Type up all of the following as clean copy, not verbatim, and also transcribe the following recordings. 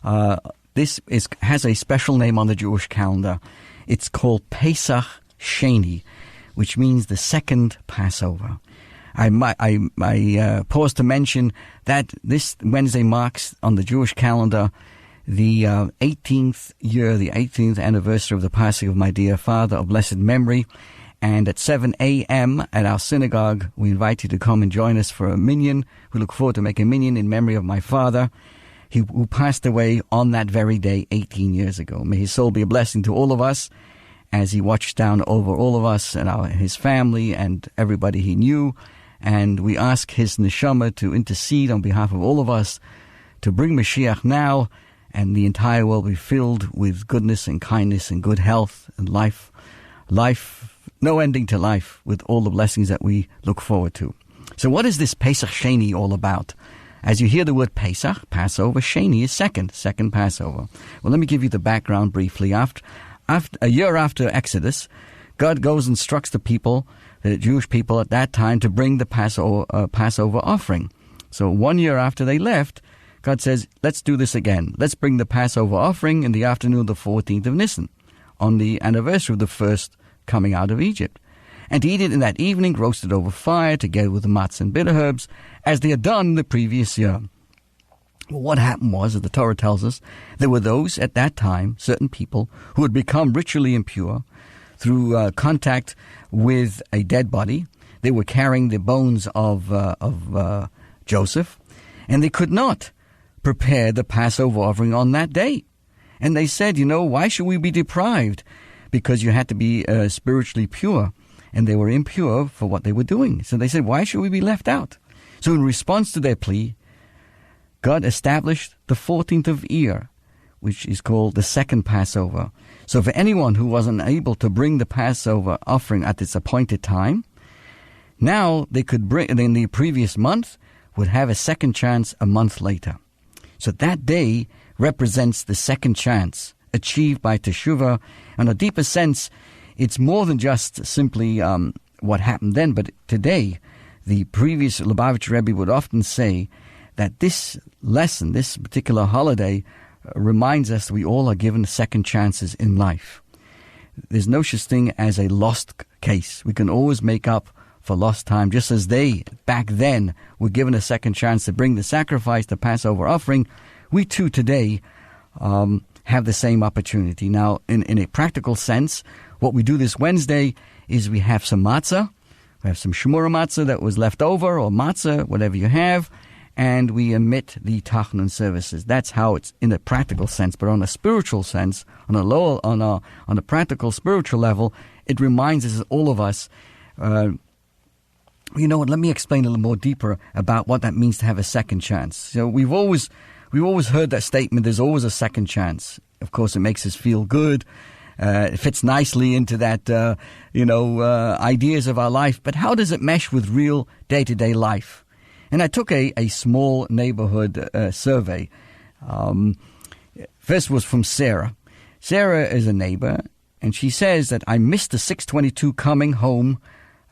has a special name on the Jewish calendar. It's called Pesach Sheni, which means the second Passover. I pause to mention that this Wednesday marks on the Jewish calendar the 18th anniversary of the passing of my dear father of blessed memory. And at 7 a.m. at our synagogue, we invite you to come and join us for a minyan. We look forward to making a minyan in memory of my father, who passed away on that very day 18 years ago. May his soul be a blessing to all of us as he watched down over all of us and his family and everybody he knew. And we ask his neshama to intercede on behalf of all of us to bring Mashiach now, and the entire world be filled with goodness and kindness and good health and life, no ending to life, with all the blessings that we look forward to. So what is this Pesach Sheni all about? As you hear the word Pesach, Passover, Sheni is second Passover. Well, let me give you the background briefly. After a year after Exodus, God goes and instructs the people, the Jewish people at that time, to bring the Passover offering. So 1 year after they left, God says, let's do this again. Let's bring the Passover offering in the afternoon of the 14th of Nisan, on the anniversary of the first coming out of Egypt. And to eat it in that evening, roasted over fire, together with the matzah and bitter herbs, as they had done the previous year. Well, what happened was, as the Torah tells us, there were those at that time, certain people, who had become ritually impure through contact with a dead body. They were carrying the bones of Joseph, and they could not prepare the Passover offering on that day. And they said, why should we be deprived? Because you had to be spiritually pure, and they were impure for what they were doing. So they said, why should we be left out? So in response to their plea, God established the 14th of Iyar, which is called the second Passover. So for anyone who wasn't able to bring the Passover offering at its appointed time, now they could bring in the previous month, would have a second chance a month later. So that day represents the second chance achieved by Teshuvah. In a deeper sense, it's more than just simply what happened then, but today, the previous Lubavitcher Rebbe would often say that this lesson, this particular holiday, reminds us that we all are given second chances in life. There's no such thing as a lost case. We can always make up for lost time, just as they, back then, were given a second chance to bring the sacrifice, the Passover offering. We too today have the same opportunity. Now, in a practical sense, what we do this Wednesday is we have some matzah. We have some shmura matzah that was left over, or matzah, whatever you have, and we omit the Tachnun services. That's how it's in a practical sense. But on a spiritual sense, on a practical spiritual level, it reminds us, all of us, let me explain a little more deeper about what that means to have a second chance. So we've always heard that statement, there's always a second chance. Of course, it makes us feel good. It fits nicely into that, ideas of our life. But how does it mesh with real day-to-day life? And I took a small neighborhood survey. First was from Sarah. Sarah is a neighbor, and she says that I missed the 6:22 coming home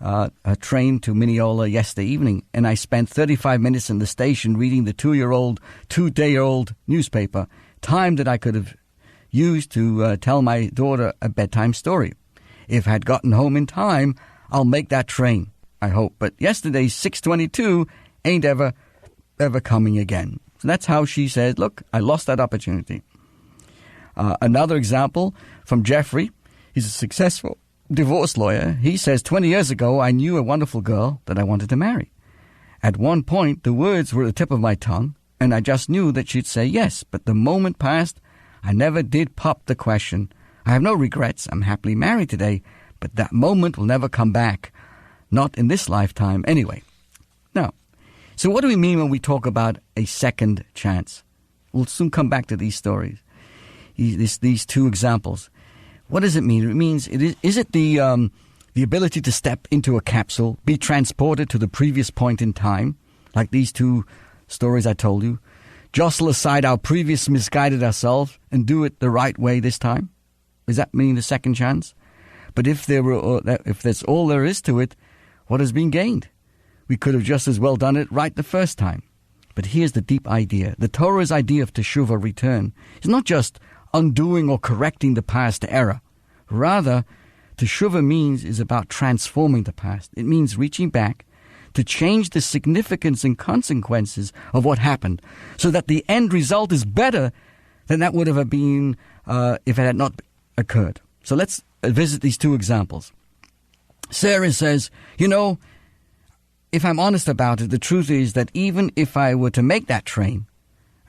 a train to Mineola yesterday evening, and I spent 35 minutes in the station reading the two-day-old newspaper, time that I could have used to tell my daughter a bedtime story. If I had gotten home in time, I'll make that train, I hope. But yesterday's 6:22 ain't ever coming again. So that's how she says, look, I lost that opportunity. Another example from Jeffrey. He's a successful divorce lawyer. He says, 20 years ago, I knew a wonderful girl that I wanted to marry. At one point, the words were at the tip of my tongue, and I just knew that she'd say yes. But the moment passed, I never did pop the question. I have no regrets. I'm happily married today, but that moment will never come back. Not in this lifetime anyway. Now, so what do we mean when we talk about a second chance? We'll soon come back to these stories, these two examples. What does it mean? It means, is it the ability to step into a capsule, be transported to the previous point in time, like these two stories I told you, jostle aside our previous misguided ourselves and do it the right way this time? Does that mean the second chance? But if that's all there is to it, what has been gained? We could have just as well done it right the first time. But here's the deep idea. The Torah's idea of teshuvah, return, is not just undoing or correcting the past error. Rather, teshuvah is about transforming the past. It means reaching back to change the significance and consequences of what happened so that the end result is better than that would have been if it had not occurred. So let's visit these two examples. Sarah says, if I'm honest about it, the truth is that even if I were to make that train,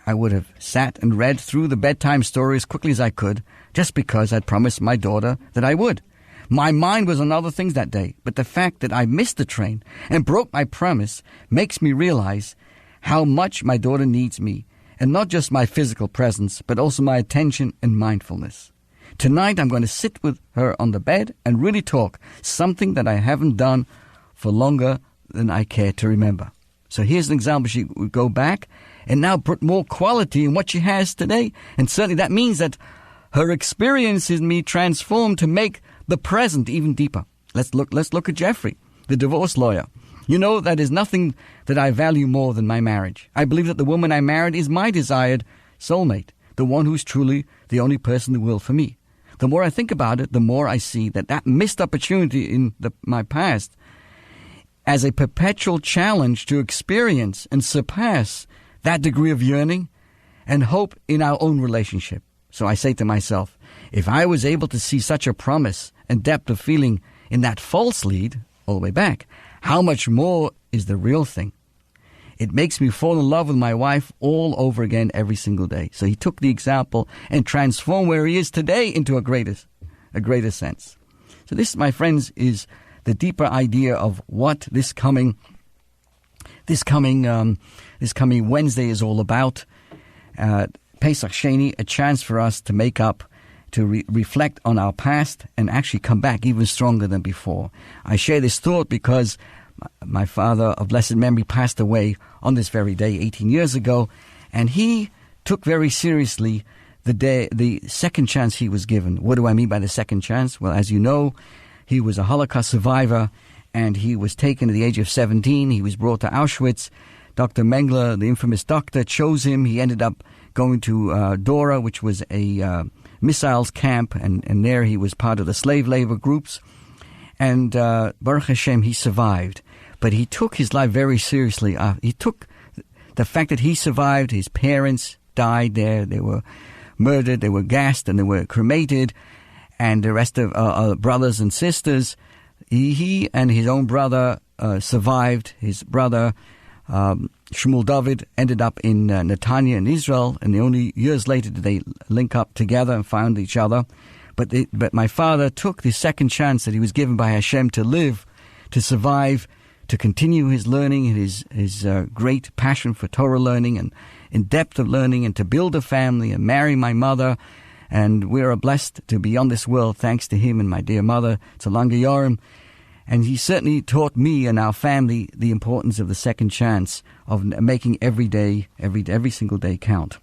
I would have sat and read through the bedtime story as quickly as I could, just because I'd promised my daughter that I would. My mind was on other things that day, but the fact that I missed the train and broke my promise makes me realize how much my daughter needs me, and not just my physical presence, but also my attention and mindfulness. Tonight I'm going to sit with her on the bed and really talk, something that I haven't done for longer than I care to remember. So here's an example. She would go back and now put more quality in what she has today. And certainly that means that her experience in me transformed to make the present even deeper. Let's look at Jeffrey, the divorce lawyer. That is nothing that I value more than my marriage. I believe that the woman I married is my desired soulmate, the one who's truly the only person in the world for me. The more I think about it, the more I see that missed opportunity in my past as a perpetual challenge to experience and surpass that degree of yearning and hope in our own relationship. So I say to myself, if I was able to see such a promise and depth of feeling in that false lead all the way back, how much more is the real thing? It makes me fall in love with my wife all over again every single day. So he took the example and transformed where he is today into a greater sense. So this, my friends, is the deeper idea of what this coming Wednesday is all about. Pesach Sheni, a chance for us to make up, to reflect on our past and actually come back even stronger than before. I share this thought because my father of blessed memory passed away on this very day 18 years ago, and he took very seriously the second chance he was given. What do I mean by the second chance? Well, as you know, he was a Holocaust survivor, and he was taken at the age of 17. He was brought to Auschwitz. Dr. Mengele, the infamous doctor, chose him. He ended up going to Dora, which was a missiles camp, and there he was part of the slave labor groups. And Baruch Hashem, he survived. But he took his life very seriously. He took the fact that he survived. His parents died there. They were murdered. They were gassed, and they were cremated. And the rest of brothers and sisters, he and his own brother survived. His brother, Shmuel David, ended up in Netanya in Israel, and only years later did they link up together and found each other. But my father took the second chance that he was given by Hashem to live, to survive, to continue his learning, his great passion for Torah learning and in depth of learning, and to build a family and marry my mother. And we are blessed to be on this world thanks to him and my dear mother, Tzalanga Yoram. And he certainly taught me and our family the importance of the second chance, of making every day, every single day count.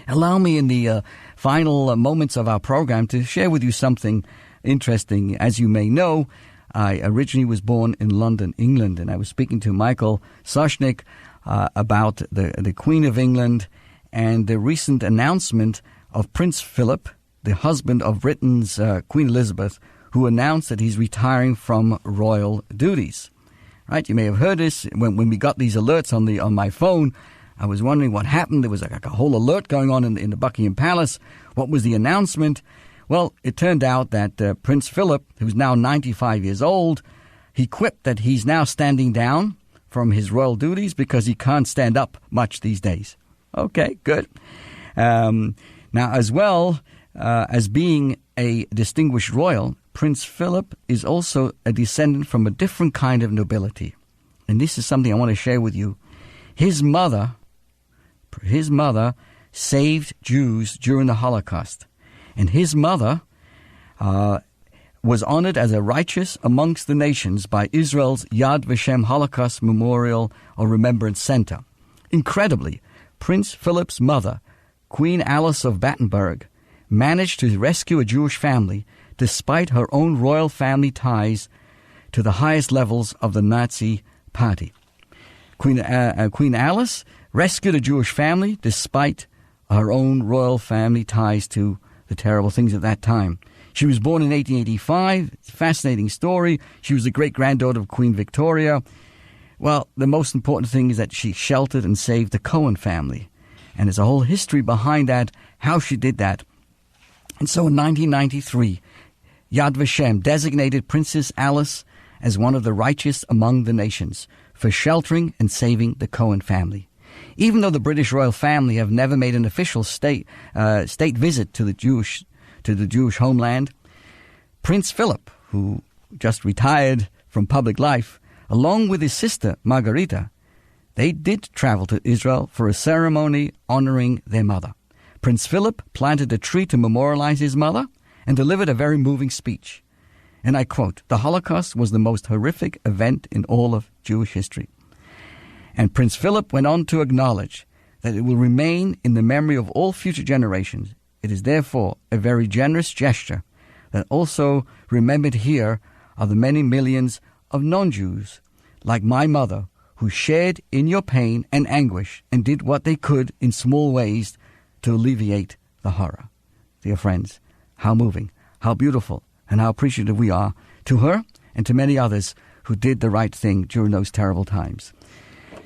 Allow me in the final moments of our program to share with you something interesting. As you may know, I originally was born in London, England, and I was speaking to Michael Soshnick about the Queen of England and the recent announcement of Prince Philip, the husband of Britain's Queen Elizabeth, who announced that he's retiring from royal duties. Right? You may have heard this when we got these alerts on my phone. I was wondering what happened. There was like a whole alert going on in the Buckingham Palace. What was the announcement? Well, it turned out that Prince Philip, who's now 95 years old, he quipped that he's now standing down from his royal duties because he can't stand up much these days. Okay, good. Now, as well as being a distinguished royal, Prince Philip is also a descendant from a different kind of nobility. And this is something I want to share with you. His mother saved Jews during the Holocaust. And his mother was honored as a righteous amongst the nations by Israel's Yad Vashem Holocaust Memorial or Remembrance Center. Incredibly, Prince Philip's mother, Queen Alice of Battenberg, managed to rescue a Jewish family despite her own royal family ties to the highest levels of the Nazi party. Queen Alice rescued a Jewish family despite her own royal family ties to the terrible things at that time. She was born in 1885. Fascinating story. She was the great-granddaughter of Queen Victoria. Well, the most important thing is that she sheltered and saved the Cohen family. And there's a whole history behind that, how she did that. And so in 1993, Yad Vashem designated Princess Alice as one of the righteous among the nations for sheltering and saving the Cohen family. Even though the British royal family have never made an official state visit to the Jewish homeland, Prince Philip, who just retired from public life, along with his sister Margarita, they did travel to Israel for a ceremony honoring their mother. Prince Philip planted a tree to memorialize his mother and delivered a very moving speech. And I quote, "The Holocaust was the most horrific event in all of Jewish history." And Prince Philip went on to acknowledge that it will remain in the memory of all future generations. It is therefore a very generous gesture that also remembered here are the many millions of non-Jews, like my mother, who shared in your pain and anguish and did what they could in small ways to alleviate the horror. Dear friends, how moving, how beautiful, and how appreciative we are to her and to many others who did the right thing during those terrible times.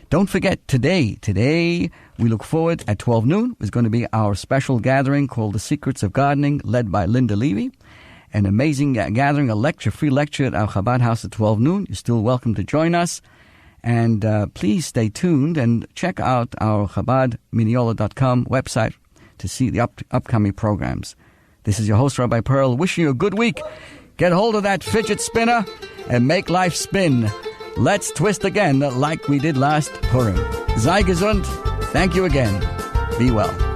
Don't forget, today we look forward at 12 noon. Is going to be our special gathering called The Secrets of Gardening, led by Linda Levy. An amazing gathering, a free lecture at our Chabad house at 12 noon. You're still welcome to join us. And please stay tuned and check out our ChabadMiniola.com website to see the upcoming programs. This is your host, Rabbi Pearl, wishing you a good week. Get hold of that fidget spinner and make life spin. Let's twist again like we did last Purim. Sei gesund. Thank you again. Be well.